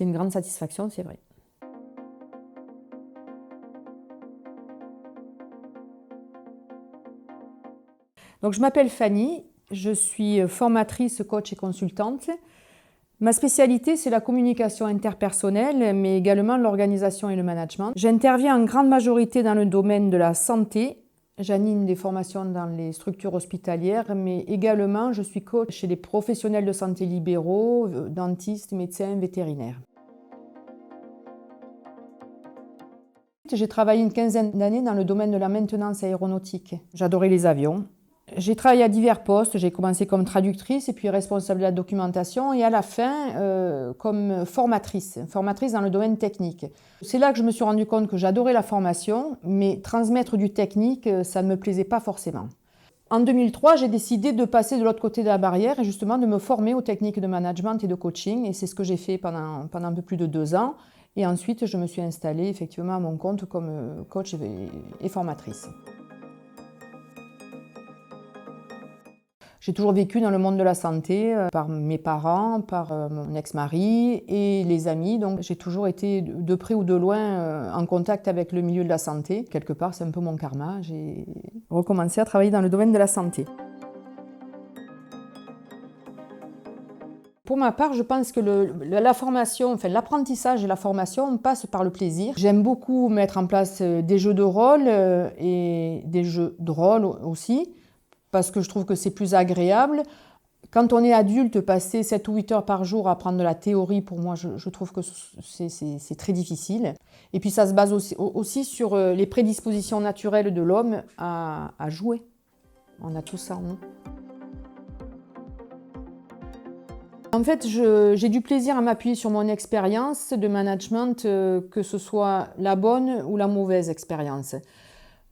c'est une grande satisfaction, c'est vrai. Donc, je m'appelle Fanny, je suis formatrice, coach et consultante. Ma spécialité, c'est la communication interpersonnelle, mais également l'organisation et le management. J'interviens en grande majorité dans le domaine de la santé. J'anime des formations dans les structures hospitalières, mais également je suis coach chez les professionnels de santé libéraux, dentistes, médecins, vétérinaires. J'ai travaillé une quinzaine d'années dans le domaine de la maintenance aéronautique. J'adorais les avions. J'ai travaillé à divers postes. J'ai commencé comme traductrice et puis responsable de la documentation et à la fin comme formatrice dans le domaine technique. C'est là que je me suis rendu compte que j'adorais la formation, mais transmettre du technique, ça ne me plaisait pas forcément. En 2003, j'ai décidé de passer de l'autre côté de la barrière et justement de me former aux techniques de management et de coaching. Et c'est ce que j'ai fait pendant un peu plus de 2 ans. Et ensuite, je me suis installée effectivement à mon compte comme coach et formatrice. J'ai toujours vécu dans le monde de la santé, par mes parents, par mon ex-mari et les amis. Donc j'ai toujours été de près ou de loin en contact avec le milieu de la santé. Quelque part, c'est un peu mon karma. J'ai recommencé à travailler dans le domaine de la santé. Pour ma part, je pense que la formation, enfin l'apprentissage et la formation passent par le plaisir. J'aime beaucoup mettre en place des jeux de rôle et des jeux de rôle aussi, parce que je trouve que c'est plus agréable. Quand on est adulte, passer 7 ou 8 heures par jour à apprendre de la théorie, pour moi, je trouve que c'est très difficile. Et puis ça se base aussi sur les prédispositions naturelles de l'homme à jouer. On a tout ça en nous. En fait, j'ai du plaisir à m'appuyer sur mon expérience de management, que ce soit la bonne ou la mauvaise expérience.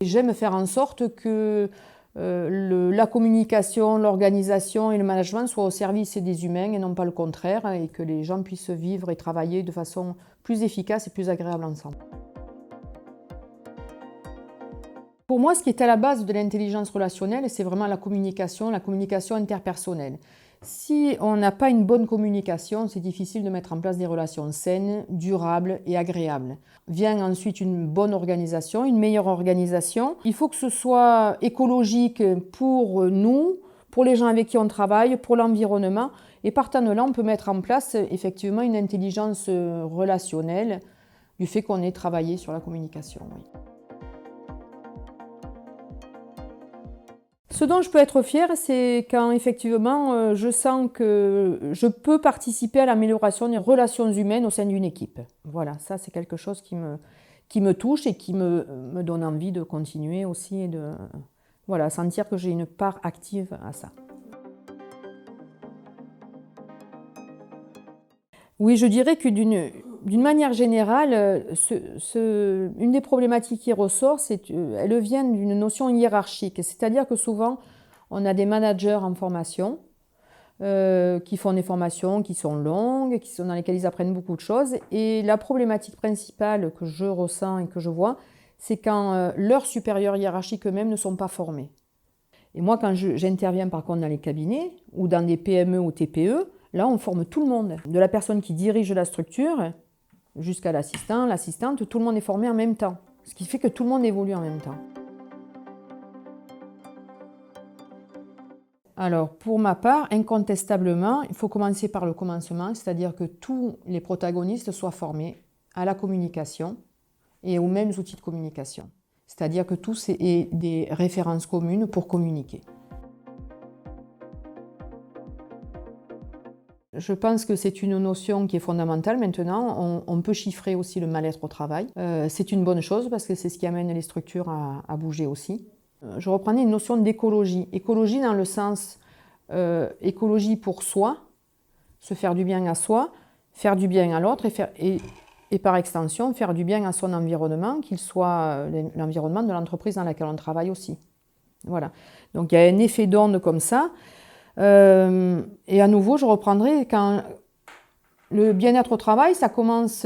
J'aime faire en sorte que la communication, l'organisation et le management soient au service des humains et non pas le contraire, et que les gens puissent vivre et travailler de façon plus efficace et plus agréable ensemble. Pour moi, ce qui est à la base de l'intelligence relationnelle, c'est vraiment la communication interpersonnelle. Si on n'a pas une bonne communication, c'est difficile de mettre en place des relations saines, durables et agréables. Vient ensuite une bonne organisation, une meilleure organisation. Il faut que ce soit écologique pour nous, pour les gens avec qui on travaille, pour l'environnement. Et partant de là, on peut mettre en place effectivement une intelligence relationnelle du fait qu'on ait travaillé sur la communication. Oui. Ce dont je peux être fière, c'est quand effectivement je sens que je peux participer à l'amélioration des relations humaines au sein d'une équipe. Voilà, ça c'est quelque chose qui me touche et qui me donne envie de continuer aussi et de sentir que j'ai une part active à ça. Oui, je dirais que d'une manière générale, une des problématiques qui ressort, elle vient d'une notion hiérarchique. C'est-à-dire que souvent, on a des managers en formation qui font des formations qui sont longues, dans lesquelles ils apprennent beaucoup de choses. Et la problématique principale que je ressens et que je vois, c'est quand leurs supérieurs hiérarchiques eux-mêmes ne sont pas formés. Et moi, quand j'interviens par contre dans les cabinets ou dans des PME ou TPE, là, on forme tout le monde. De la personne qui dirige la structure jusqu'à l'assistant, l'assistante, tout le monde est formé en même temps. Ce qui fait que tout le monde évolue en même temps. Alors, pour ma part, incontestablement, il faut commencer par le commencement, c'est-à-dire que tous les protagonistes soient formés à la communication et aux mêmes outils de communication. C'est-à-dire que tous aient des références communes pour communiquer. Je pense que c'est une notion qui est fondamentale maintenant. On peut chiffrer aussi le mal-être au travail. C'est une bonne chose parce que c'est ce qui amène les structures à bouger aussi. Je reprenais une notion d'écologie. Écologie dans le sens écologie pour soi, se faire du bien à soi, faire du bien à l'autre et par extension faire du bien à son environnement, qu'il soit l'environnement de l'entreprise dans laquelle on travaille aussi. Voilà. Donc il y a un effet d'onde comme ça. Et à nouveau, je reprendrai quand le bien-être au travail, ça commence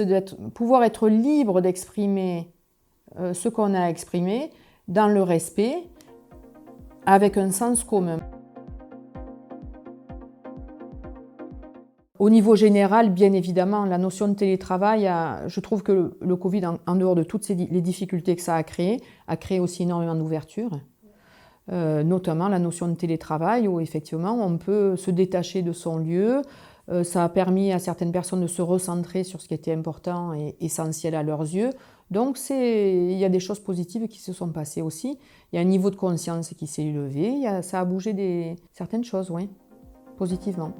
pouvoir être libre d'exprimer ce qu'on a exprimé dans le respect, avec un sens commun. Au niveau général, bien évidemment, la notion de télétravail, je trouve que le Covid, en dehors de toutes les difficultés que ça a créé aussi énormément d'ouverture. Notamment la notion de télétravail où effectivement on peut se détacher de son lieu. Ça a permis à certaines personnes de se recentrer sur ce qui était important et essentiel à leurs yeux. Donc il y a des choses positives qui se sont passées aussi. Il y a un niveau de conscience qui s'est élevé, ça a bougé certaines choses, oui, positivement.